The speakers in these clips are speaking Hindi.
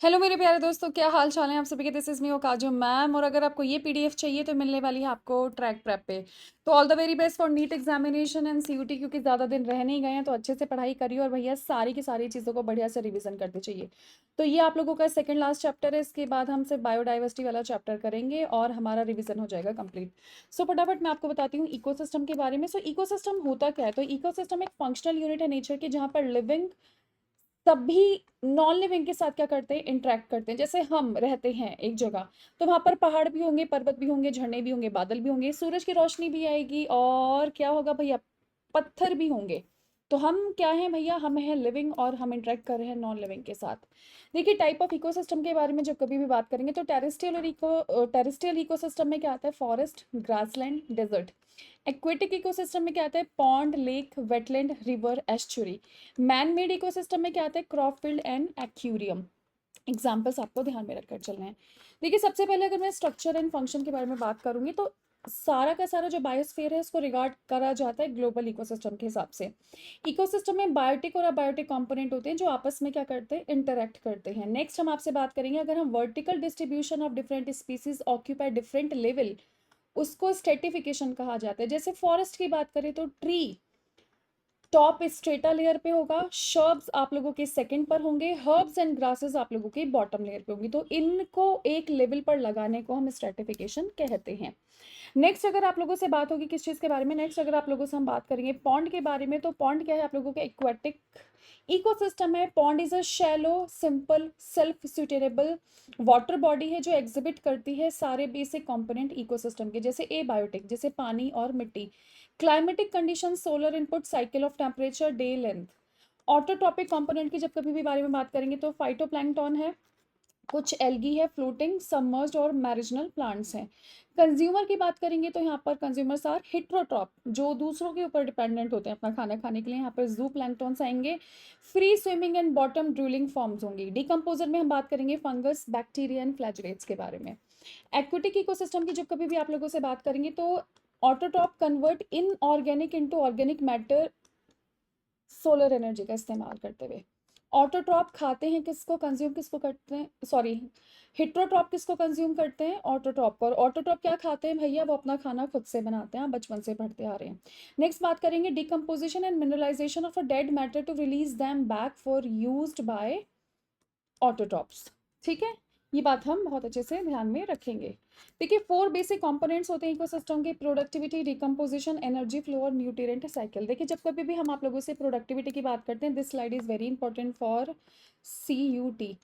हेलो मेरे प्यारे दोस्तों, क्या हाल चाल है आप सभी के। दिस इज़ मी काजू मैम। और अगर आपको ये पीडीएफ चाहिए तो मिलने वाली है आपको ट्रैक प्रेप पे। तो all the very best for NEET examination and CUET, क्योंकि ज़्यादा दिन रह नहीं गए हैं तो अच्छे से पढ़ाई करिए और भैया सारी की सारी चीज़ों को बढ़िया से रिवीजन करते चाहिए। तो ये आप लोगों का सेकंड लास्ट चैप्टर है। इसके बाद हम सिर्फ बायोडाइवर्सिटी वाला चैप्टर करेंगे और हमारा रिविजन हो जाएगा कंप्लीट। सो फटाफट मैं आपको बताती हूँ इकोसिस्टम के बारे में। सो इकोसिस्टम होता क्या है? तो इकोसिस्टम एक फंक्शनल यूनिट है नेचर की, जहाँ पर लिविंग सभी नॉन लिविंग के साथ क्या करते हैं, इंटरेक्ट करते हैं। जैसे हम रहते हैं एक जगह, तो वहां पर पहाड़ भी होंगे, पर्वत भी होंगे, झरने भी होंगे, बादल भी होंगे, सूरज की रोशनी भी आएगी और क्या होगा भैया, पत्थर भी होंगे। तो हम क्या हैं भैया, हम हैं लिविंग और हम इंटरेक्ट कर रहे हैं नॉन लिविंग के साथ। देखिए टाइप ऑफ इकोसिस्टम के बारे में जब कभी भी बात करेंगे तो टेरेस्ट्रियल इकोसिस्टम में क्या आता है, forest, grassland, desert. Aquatic ecosystem में क्या आता है, pond, lake, wetland, river, estuary. Man made ecosystem में क्या आता है, crop field and aquarium. Examples आपको ध्यान में रखकर चलना है। देखिए सबसे पहले अगर मैं स्ट्रक्चर एंड फंक्शन के बारे में बात करूंगी तो सारा का सारा जो बायोस्फीयर है उसको रिगार्ड करा जाता है ग्लोबल इकोसिस्टम के हिसाब से। इकोसिस्टम में बायोटिक और अबायोटिक कंपोनेंट होते हैं जो आपस में क्या करते हैं, इंटरेक्ट करते हैं। नेक्स्ट हम आपसे बात करेंगे, अगर हम vertical distribution of different species occupy different level, उसको स्ट्रेटिफिकेशन कहा जाता है। जैसे फॉरेस्ट की बात करें तो ट्री टॉप स्ट्रेटा लेयर पे होगा, शर्ब्स आप लोगों के सेकंड पर होंगे, हर्ब्स एंड ग्रासेस आप लोगों के बॉटम लेयर पे होंगी। तो इनको एक लेवल पर लगाने को हम स्ट्रेटिफिकेशन कहते हैं। नेक्स्ट अगर आप लोगों से बात होगी किस चीज़ के बारे में, नेक्स्ट अगर आप लोगों से हम बात करेंगे पॉन्ड के बारे में, तो पॉन्ड क्या है आप लोगों का एक्वेटिक इकोसिस्टम है। Pond is a shallow simple self sustainable water body है जो एग्जिबिट करती है सारे बेसिक कंपोनेंट इकोसिस्टम के, जैसे ए बायोटिक जैसे पानी और मिट्टी, climatic condition, solar input, cycle of temperature, day length. Autotrophic component की जब कभी भी बारे में बात करेंगे तो फाइटोप्लैंक्टन है, कुछ एल्गी है, फ्लोटिंग, सबमर्ज्ड और मैरिजनल प्लांट्स हैं। कंज्यूमर की बात करेंगे तो यहाँ पर कंज्यूमर्स आर हिट्रोट्रॉप, जो दूसरों के ऊपर डिपेंडेंट होते हैं अपना खाना खाने के लिए। यहाँ पर जू प्लैंक्टॉन्स आएंगे, free swimming and bottom drilling forms होंगी। डिकम्पोजर में हम बात करेंगे फंगस, बैक्टीरिया एंड फ्लैजिलेट्स के बारे में। एक्विटिक इकोसिस्टम की जब कभी भी आप लोगों से बात करेंगे तो autotroph convert in organic into organic matter solar energy का इस्तेमाल करते हुए। ऑटोट्रॉप खाते हैं किसको, कंज्यूम किसको करते हैं, सॉरी हिट्रोट्रॉप किसको कंज्यूम करते हैं, ऑटोट्रॉप को। और ऑटोट्रॉप क्या खाते हैं भैया, वो अपना खाना खुद से बनाते हैं, बचपन से पढ़ते आ रहे हैं। नेक्स्ट बात करेंगे decomposition and mineralisation of a dead matter to release them back for used by autotrophs. ठीक है, ये बात हम बहुत अच्छे से ध्यान में रखेंगे। देखिए 4 बेसिक कंपोनेंट्स होते हैं इकोसिस्टम के, प्रोडक्टिविटी, डिकम्पोजिशन, एनर्जी फ्लो और न्यूट्रिएंट साइकिल। देखिए जब कभी भी हम आप लोगों से प्रोडक्टिविटी की बात करते हैं, this slide is very important for CUT,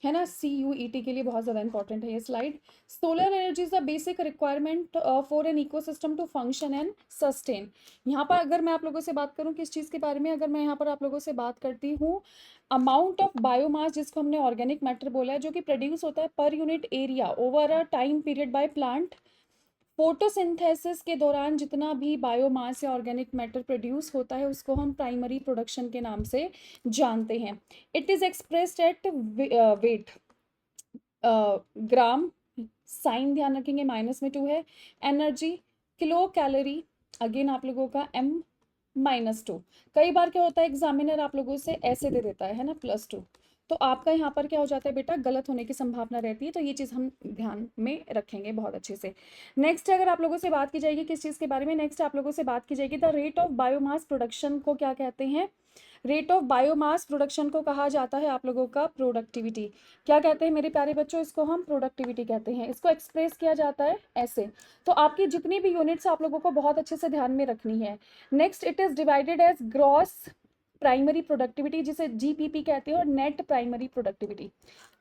है ना, CUET के लिए बहुत ज़्यादा इंपॉर्टेंट है ये slide. Solar energy is the basic requirement for an ecosystem to function and sustain. यहाँ पर अगर मैं आप लोगों से बात करूँ किस चीज़ के बारे में, अगर मैं यहाँ पर आप लोगों से बात करती हूँ अमाउंट ऑफ बायोमास, जिसको हमने ऑर्गेनिक मैटर बोला है, जो कि प्रोड्यूस होता है per unit area over a time period by plant. Photosynthesis के दौरान जितना भी बायोमास या ऑर्गेनिक मैटर प्रोड्यूस होता है उसको हम प्राइमरी प्रोडक्शन के नाम से जानते हैं। It is expressed at weight, gram, sign ध्यान रखेंगे -2 है। एनर्जी किलो कैलोरी, अगेन आप लोगों का M-2। कई बार क्या होता है एग्जामिनर आप लोगों से ऐसे दे देता है ना, +2, तो आपका यहाँ पर क्या हो जाता है बेटा, गलत होने की संभावना रहती है। तो ये चीज़ हम ध्यान में रखेंगे बहुत अच्छे से। नेक्स्ट अगर आप लोगों से बात की जाएगी किस चीज़ के बारे में, नेक्स्ट आप लोगों से बात की जाएगी the rate of biomass production को क्या कहते हैं, रेट ऑफ बायोमास प्रोडक्शन को कहा जाता है आप लोगों का प्रोडक्टिविटी। क्या कहते हैं मेरे प्यारे बच्चों, इसको हम प्रोडक्टिविटी कहते हैं। इसको एक्सप्रेस किया जाता है ऐसे। तो आपकी जितनी भी यूनिट्स आप लोगों को बहुत अच्छे से ध्यान में रखनी है। Next it is divided as gross primary productivity, जिसे GPP कहते हैं, और नेट प्राइमरी प्रोडक्टिविटी।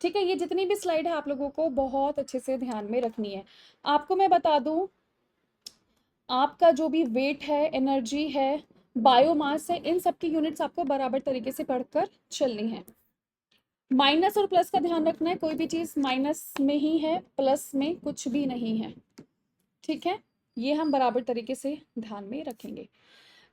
ठीक है, ये जितनी भी स्लाइड है आप लोगों को बहुत अच्छे से ध्यान में रखनी है। आपको मैं बता दूं, आपका जो भी वेट है, एनर्जी है, बायोमास है, इन सब की यूनिट्स आपको बराबर तरीके से पढ़कर चलनी है। माइनस और प्लस का ध्यान रखना है, कोई भी चीज माइनस में ही है, प्लस में कुछ भी नहीं है। ठीक है, ये हम बराबर तरीके से ध्यान में रखेंगे।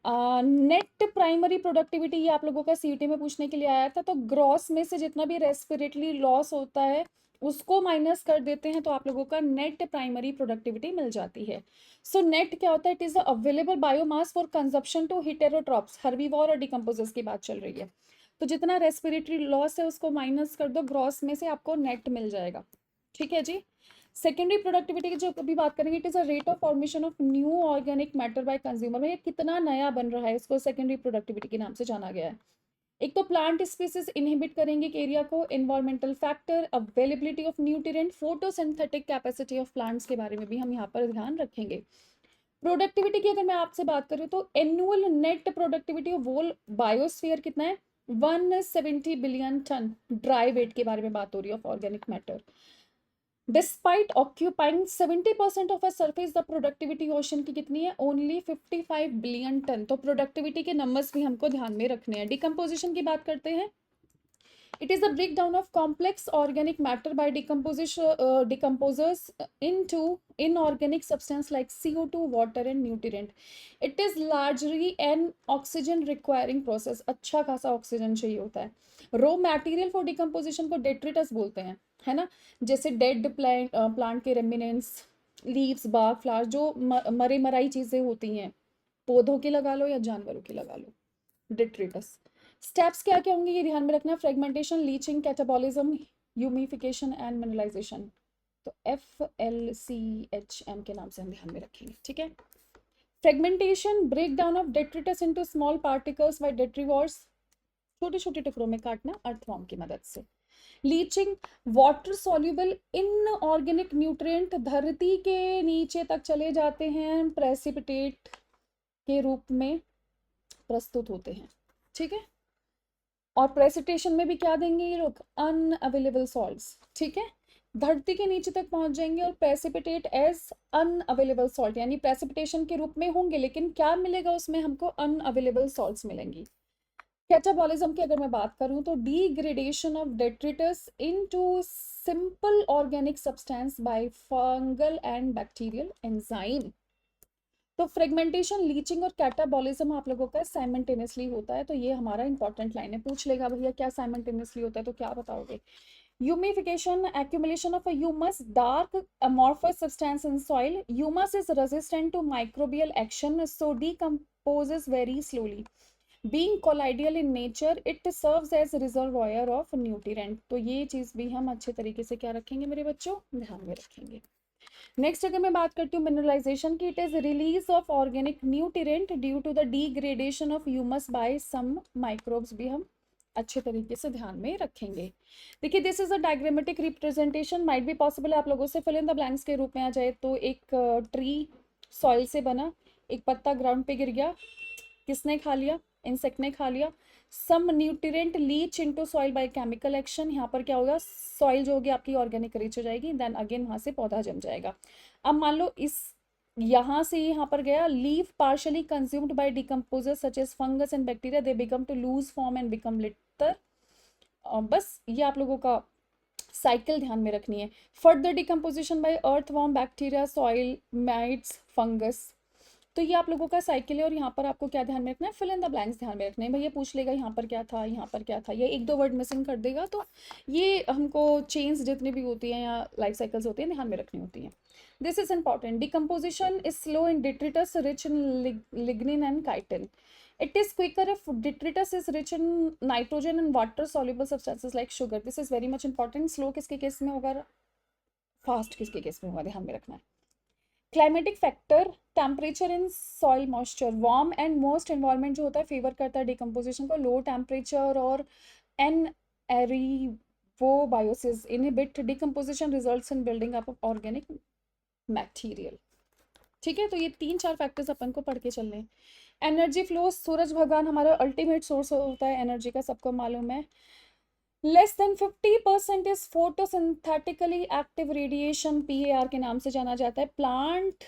नेट प्राइमरी प्रोडक्टिविटी, ये आप लोगों का CUT में पूछने के लिए आया था। तो ग्रॉस में से जितना भी रेस्पिरेटरी लॉस होता है उसको माइनस कर देते हैं तो आप लोगों का नेट प्राइमरी प्रोडक्टिविटी मिल जाती है। सो नेट क्या होता है, it is available biomass for consumption to heterotrophs, herbivore और डिकम्पोजर्स की बात चल रही है। तो जितना रेस्पिरेटरी लॉस है उसको माइनस कर दो, ग्रॉस में से आपको नेट मिल जाएगा। ठीक है जी। सेकेंडरी प्रोडक्टिविटी की जो कभी बात करेंगे, it is a rate of formation of new organic matter by consumer. भैया कितना नया बन रहा है, इसको सेकेंडरी प्रोडक्टिविटी के नाम से जाना गया है। एक तो प्लांट स्पीसीज इनहिबिट करेंगे एक एरिया को, environmental factor, availability of nutrient, photosynthetic capacity of plants के बारे में भी हम यहाँ पर ध्यान रखेंगे। प्रोडक्टिविटी की अगर मैं आपसे बात करूँ तो annual net productivity of whole biosphere कितना है, 170 बिलियन टन ड्राई वेट के बारे में बात हो रही है of organic matter. Despite occupying 70% of a surface, the productivity ocean की कितनी है, ओनली 55 बिलियन टन। तो प्रोडक्टिविटी के नंबर्स भी हमको ध्यान में रखने हैं। डिकम्पोजिशन की बात करते हैं, it is the breakdown of complex organic matter by decomposers into inorganic substance like CO2, water and nutrient. It is largely an oxygen requiring process. अच्छा खासा ऑक्सीजन चाहिए होता है। रो मटेरियल फॉर डिकम्पोजिशन को डेट्रिटस बोलते हैं, है ना, जैसे डेड प्लांट के रेमिनेंट्स, लीव्स, बार्क, फ्लावर, जो मरे मराई चीजें होती हैं, पौधों की लगा लो या जानवरों की लगा लो, डेट्रिटस। स्टेप्स क्या क्या होंगे ये ध्यान में रखना, fragmentation, leaching, catabolism, humification and mineralisation. तो FLCHM के नाम से हम ध्यान में रखेंगे। ठीक है। Fragmentation, break down of detritus into small particles by detritivores, छोटे छोटे टुकड़ों में काटना अर्थवॉर्म की मदद से। Leaching, water soluble inorganic nutrient धरती के नीचे तक चले जाते हैं, प्रेसिपिटेट के रूप में प्रस्तुत होते हैं। ठीक है। और प्रेसिपिटेशन में भी क्या देंगे ये लोग, अनअवेलेबल सॉल्ट्स। ठीक है, धरती के नीचे तक पहुंच जाएंगे और प्रेसिपिटेट एज अनअवेलेबल सॉल्ट, यानी प्रेसिपिटेशन के रूप में होंगे लेकिन क्या मिलेगा उसमें, हमको अनअवेलेबल सॉल्ट्स मिलेंगी। कैटाबॉलिज्म की अगर मैं बात करूं तो degradation of detritus into simple organic substance by fungal and bacterial enzyme. तो फ्रेगमेंटेशन, लीचिंग और कैटाबॉलिज्म आप लोगों का साइमल्टेनियसली होता है। तो ये हमारा इंपॉर्टेंट लाइन है, पूछ लेगा भैया क्या साइमल्टेनियसली होता है तो क्या बताओगे। Humification, accumulation of a humus, dark amorphous substance in soil. Humus is resistant to microbial action, so decomposes very slowly. Being colloidal in nature, it serves as reservoir of nutrient. तो ये चीज भी हम अच्छे तरीके से क्या रखेंगे मेरे बच्चों, ध्यान में रखेंगे। नेक्स्ट अगर मैं बात करती हूँ मिनरलाइजेशन की, it is release of organic nutrient due to the degradation of humus by some microbes, भी हम अच्छे तरीके से ध्यान में रखेंगे। देखिए this is a diagrammatic representation, might be possible आप लोगों से फिल इन द ब्लैंक्स के रूप में आ जाए। तो एक ट्री सॉइल से बना, एक पत्ता ग्राउंड पे गिर गया, किसने खा लिया, इंसेक्ट ने खा लिया। Some nutrient leach into soil by chemical action, यहाँ पर क्या होगा, सॉइल जो होगी आपकी ऑर्गेनिक रिच हो जाएगी, देन अगेन वहां से पौधा जम जाएगा। अब मान लो इस यहाँ से यहाँ पर गया, leave partially consumed by decomposers such as fungus and bacteria, they become to loose form and become litter. बस ये आप लोगों का साइकिल ध्यान में रखनी है। Further decomposition by earthworm, bacteria, soil, mites, fungus. तो ये आप लोगों का साइकिल है और यहाँ पर आपको क्या ध्यान में रखना है, फिल इन द ब्लैंक्स ध्यान में रखना है। भैया पूछ लेगा यहाँ पर क्या था, यहाँ पर क्या था, ये एक दो वर्ड मिसिंग कर देगा। तो ये हमको चेन्स जितनी भी होती हैं या लाइफ साइकिल्स होती हैं ध्यान में रखनी होती हैं। This is important. Decomposition is slow in detritus, rich in lignin and chitin. It is quicker if detritus is rich in nitrogen and water soluble substances like sugar. This is very much important. Slow किसके केस में होगा, फास्ट किसके केस में होगा, ध्यान में रखना है। Climatic factor, temperature in soil moisture, warm and most environment जो होता है फेवर करता है डिकम्पोजिशन को। लो टेम्परेचर और anaerobiosis inhibit decomposition, results in building up of organic material. ठीक है, तो ये 3-4 फैक्टर्स अपन को पढ़ के चलने। एनर्जी फ्लो, सूरज भगवान हमारा अल्टीमेट सोर्स होता है एनर्जी का, सबको मालूम है। Less than 50% is photosynthetically active radiation, PAR के नाम से जाना जाता है। Plant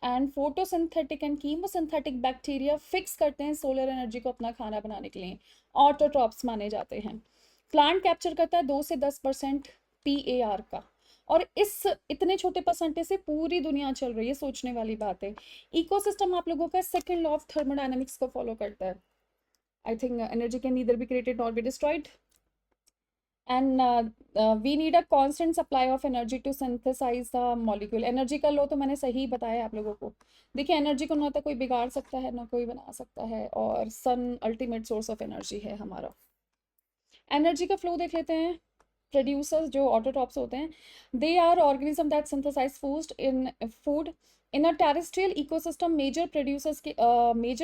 and photosynthetic and chemosynthetic bacteria fix करते हैं सोलर एनर्जी को अपना खाना बनाने के लिए, ऑटोट्रॉप्स माने जाते हैं। प्लांट कैप्चर करता है 2 से 10% PAR का, और इस इतने छोटे परसेंटेज से पूरी दुनिया चल रही है, सोचने वाली बात है। इकोसिस्टम आप लोगों का सेकंड लॉ ऑफ थर्मोडायनामिक्स को फॉलो करता है। I think energy can neither be created nor be destroyed and we need a constant supply of energy to synthesize the molecule. Energy का लॉ तो मैंने सही बताया आप लोगों को। देखिए एनर्जी को ना तो कोई बिगाड़ सकता है ना कोई बना सकता है, और सन अल्टीमेट सोर्स ऑफ एनर्जी है हमारा। एनर्जी का फ्लो देख लेते हैं। प्रोड्यूसर्स जो ऑटोट्रॉप्स होते हैं, they are organism that synthesize food in a terrestrial ecosystem. Major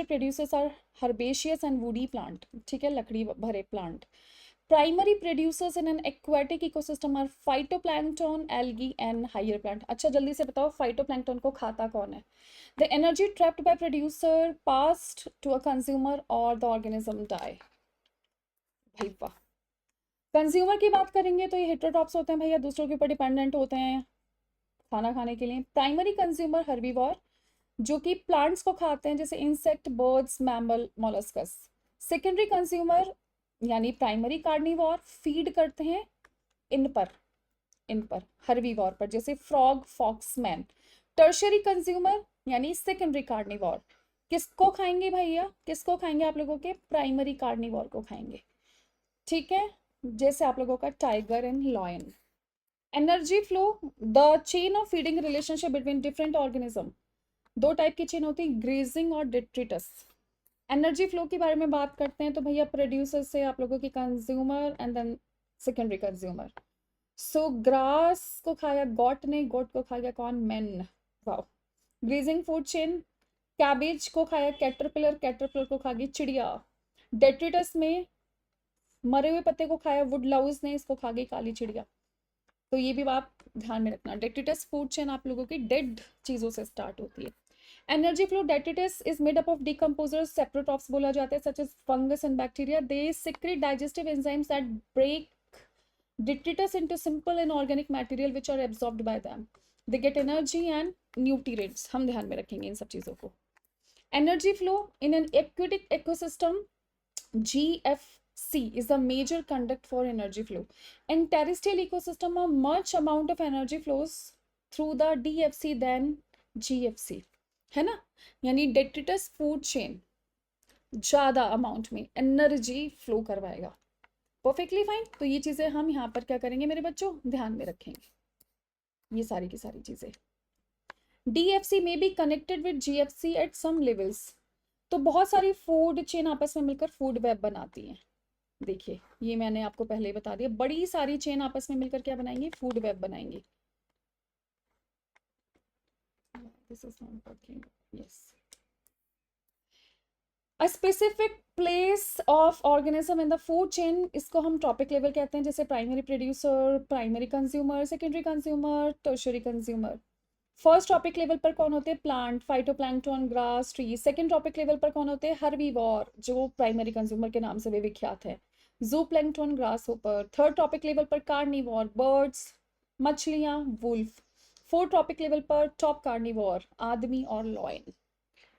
producers are herbaceous and woody plant, ठीक है, लकड़ी भरे plant. Primary producers in an aquatic ecosystem are phytoplankton, algae and higher plant. अच्छा जल्दी से बताओ फाइटोप्लैंक्टन को खाता कौन है? The energy trapped by producer passed to a consumer और द ऑर्गेनिज्म डाई। भाई वाह। कंज्यूमर की बात करेंगे तो ये हेटेरोट्रॉप्स होते हैं भैया, दूसरों के ऊपर डिपेंडेंट होते हैं खाना खाने के लिए। प्राइमरी कंज्यूमर हर्बीवोर, जो कि प्लांट्स को खाते हैं जैसे insect, birds, mammal, molluscs. Secondary consumer यानी प्राइमरी कार्निवोर, फीड करते हैं इन पर हर्बीवोर पर, जैसे फ्रॉग, फॉक्समैन। टर्शरी कंज्यूमर यानी सेकेंडरी कार्निवोर, किसको खाएंगे भैया? किसको खाएंगे आप लोगों के? प्राइमरी कार्निवोर को खाएंगे, ठीक है, जैसे आप लोगों का tiger and lion. Energy flow, the chain of feeding relationship between different organism. दो टाइप की चेन होती है, ग्रेजिंग और डेट्रिटस। एनर्जी फ्लो के बारे में बात करते हैं तो भैया प्रोड्यूसर से आप लोगों की consumer and then secondary consumer. So grass को खाया गॉट ने, गॉट को खाया कौन? Man. Wow. Grazing food chain, cabbage को खाया कैटरपिलर, कैटरपिलर को खा गई चिड़िया। डेट्रिटस में मरे हुए पत्ते को खाया वुड लाउज ने, इसको खा गई काली चिड़िया। तो ये भी आप ध्यान में रखना। डेट्रिटस फूड चेन आप लोगों की डेड चीजों से स्टार्ट होती है। Energy flow, detritus is made up of decomposers, saprotrophs बोला जाता है, such as fungus and bacteria. They secrete digestive enzymes that break detritus into simple inorganic material which are absorbed by them. They get energy and nutrients. हम ध्यान में रखेंगे इन सब चीजों को। Energy flow in an aquatic ecosystem, GFC is a major conduct for energy flow. In terrestrial ecosystem, a much amount of energy flows through the DFC than GFC, है ना? यानी detritus food chain ज्यादा अमाउंट में एनर्जी फ्लो करवाएगा। Perfectly fine. तो ये चीजें हम यहाँ पर क्या करेंगे मेरे बच्चों? ध्यान में रखेंगे ये सारी की सारी चीजें। DFC में be connected with GFC at some levels. तो बहुत सारी फूड चेन आपस में मिलकर फूड वेब बनाती हैं। देखिए ये मैंने आपको पहले ही बता दिया, बड़ी सारी चेन आपस में मिलकर क्या बनाएंगी? फूड वेब बनाएंगी। This is not working, yes. A specific place of organism in the food chain, इसको हम टॉपिक लेवल कहते हैं, जैसे primary producer, primary consumer, secondary consumer, tertiary consumer. First topic level पर कौन होते हैं? Plant, phytoplankton, grass, tree. Second topic level पर कौन होते हैं? हर्बीवोर, जो प्राइमरी कंज्यूमर के नाम से वे विख्यात है, zooplankton, grass. Third topic level पर कार्निवोर, बर्ड्स, मछलियां, वुल्फ। फोर्थ टॉपिक लेवल पर टॉप कार्निवोर, आदमी और लॉयन।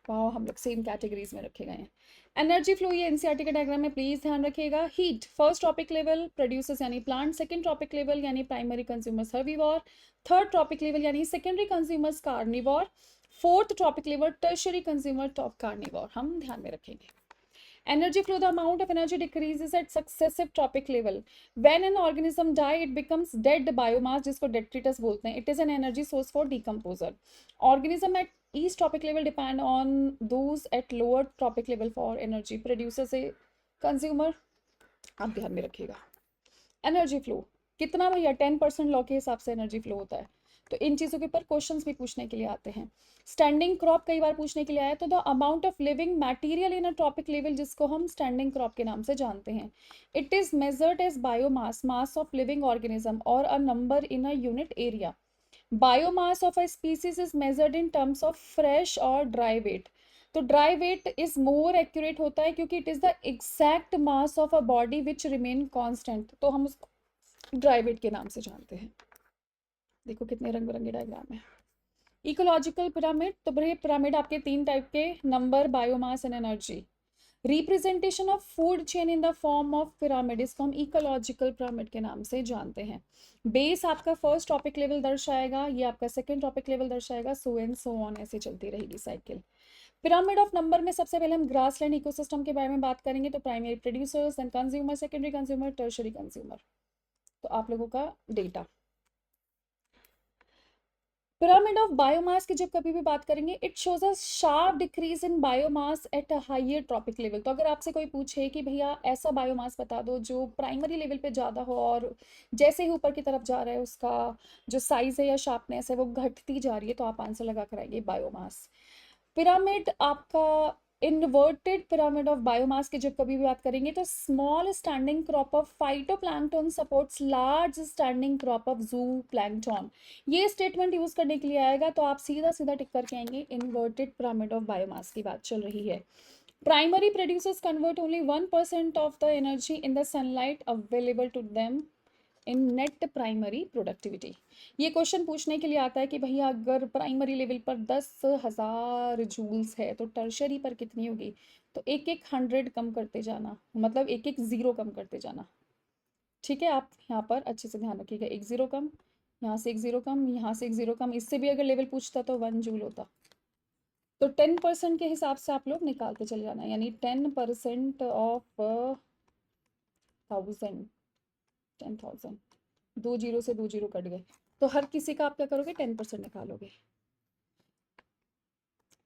वाह, हम लोग सेम कैटेगरीज में रखे गए हैं। एनर्जी फ्लो ये एनसीईआरटी के डायग्राम में प्लीज ध्यान रखिएगा। Heat, first topic level producers यानी प्लांट, सेकंड टॉपिक लेवल यानी primary consumers herbivore, third topic level यानी secondary consumers carnivore, fourth topic level tertiary consumer top carnivore. हम ध्यान में रखेंगे। Energy flow, the amount of energy decreases at successive topic level. When an organism die, it becomes dead biomass, जिसको detritus बोलते हैं. It is an energy source for decomposer. Organism at each topic level depend on those at lower topic level for energy. Producer से consumer आप ध्यान में रखिएगा। एनर्जी फ्लो कितना भैया? 10% लॉ के हिसाब से एनर्जी फ्लो होता है। तो इन चीज़ों के ऊपर क्वेश्चंस भी पूछने के लिए आते हैं। स्टैंडिंग क्रॉप कई बार पूछने के लिए आया, तो the amount of living material in a trophic level, जिसको हम स्टैंडिंग क्रॉप के नाम से जानते हैं। It is measured as biomass, mass of living organism और a number in a unit area. Biomass of a species is measured in terms of fresh और ड्राई वेट। तो dry weight is more accurate होता है क्योंकि it is the exact mass of a body which remain constant, तो हम उसको ड्राई वेट के नाम से जानते हैं। देखो कितने रंग बिरंगे डायग्राम है। इकोलॉजिकल पिरामिड, तो भाई पिरामिड आपके तीन टाइप के, number, biomass and energy. Representation of food chain in the form of pyramid, इसको हम इकोलॉजिकल पिरामिड के नाम से जानते हैं। बेस आपका फर्स्ट टॉपिक लेवल दर्शाएगा, ये आपका सेकंड टॉपिक लेवल दर्शाएगा, सो एंड सो ऑन, ऐसे चलती रहेगी साइकिल। पिरामिड ऑफ नंबर में सबसे पहले हम ग्रासलैंड इकोसिस्टम के बारे में बात करेंगे, तो primary producers and consumer, secondary consumer, tertiary consumer. तो आप लोगों का डेटा पिरामिड ऑफ बायोमास की जब कभी भी बात करेंगे, it shows a sharp decrease in biomass at a higher trophic level. तो अगर आपसे कोई पूछे कि भैया ऐसा बायोमास बता दो जो प्राइमरी लेवल पे ज़्यादा हो और जैसे ही ऊपर की तरफ जा रहा है उसका जो साइज है या शार्पनेस है वो घटती जा रही है, तो आप आंसर लगा कर आइए बायोमास। पिरामिड आपका इन्वर्टेड पिरामिड ऑफ बायोमास की जब कभी भी बात करेंगे तो small standing crop of phytoplankton supports large standing crop of जू प्लैंक्टन। ये स्टेटमेंट यूज करने के लिए आएगा तो आप सीधा सीधा टिक करके आएंगे, इन्वर्टेड पिरामिड ऑफ बायोमास की बात चल रही है। Primary producers convert only 1% of the energy in the sunlight available to them in net primary productivity. ये क्वेश्चन पूछने के लिए आता है कि भैया अगर प्राइमरी लेवल पर 10,000 जूल्स है तो टर्शरी पर कितनी होगी, तो एक एक 100 कम करते जाना, मतलब एक एक जीरो कम करते जाना। ठीक है, आप यहाँ पर अच्छे से ध्यान रखिएगा, एक जीरो कम, यहाँ से एक जीरो कम, यहाँ से एक जीरो कम, इससे भी अगर लेवल पूछता तो 1 जूल होता। तो 10% के हिसाब से आप लोग निकालते चले जाना, यानी 10% ऑफ 1000, 10,000, 2 जीरो से 2 जीरो कट गए, तो हर किसी का आप क्या करोगे, 10% निकालोगे।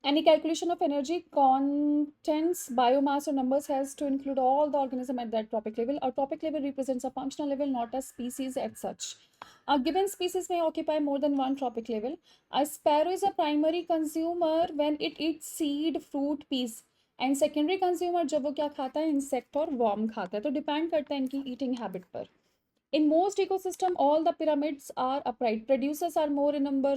Any calculation of energy contents biomass or numbers has to include all the organism at that tropic level. A tropic level represents a functional level, not a species as such. A given species may occupy more than one tropic level. A sparrow is a primary consumer when it eats seed, fruit, peas. And secondary consumer जब वो क्या खाता है, इंसेक्ट और वॉर्म खाता है। तो डिपेंड करता है इनकी ईटिंग हैबिट पर। In most ecosystem, all the pyramids are upright. Producers are more in number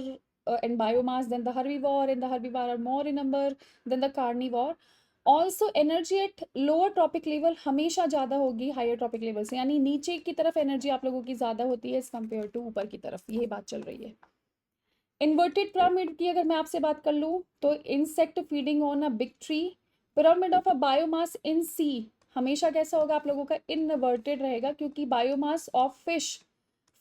and biomass than the herbivore, and the herbivore are more in number than the carnivore. Also, energy at lower tropic level हमेशा ज़्यादा होगी हायर ट्रॉपिक लेवल से, यानी नीचे की तरफ एनर्जी आप लोगों की ज़्यादा होती है एज कम्पेयर टू ऊपर की तरफ, ये बात चल रही है। इन्वर्टेड पिरामिड की अगर मैं आपसे बात कर लूँ तो insect feeding on a big tree. Pyramid of a biomass in sea हमेशा कैसा होगा आप लोगों का, इनवर्टेड रहेगा, क्योंकि biomass of fish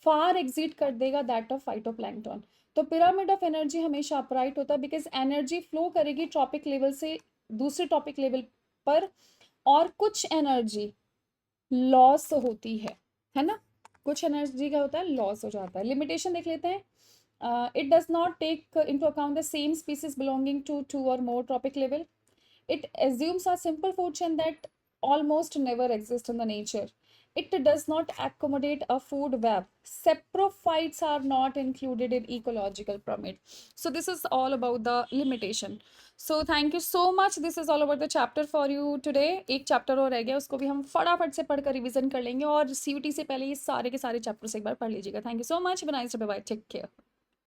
far exceed कर देगा दैट ऑफ फाइटोप्लैंक्टन। तो पिरामिड ऑफ एनर्जी हमेशा अपराइट होता है, बिकॉज एनर्जी फ्लो करेगी ट्रॉपिक लेवल से दूसरे ट्रॉपिक लेवल पर, और कुछ एनर्जी लॉस होती है ना, कुछ एनर्जी का होता है लॉस हो जाता है। लिमिटेशन देख लेते हैं। It does not take into account the same species belonging to 2 or more tropic level. It assumes a simple food chain that almost never exists in the nature. It does not accommodate a food web. Saprophytes are not included in ecological pyramid. So this is all about the limitation. So thank you so much. This is all about the chapter for you today. एक चैप्टर और रह गया, उसको भी हम फटाफट से पढ़कर रिवीजन कर लेंगे, और CUT से पहले ये सारे के सारे चैप्टर्स एक बार पढ़ लीजिएगा। Thank you so much. Bye, take care.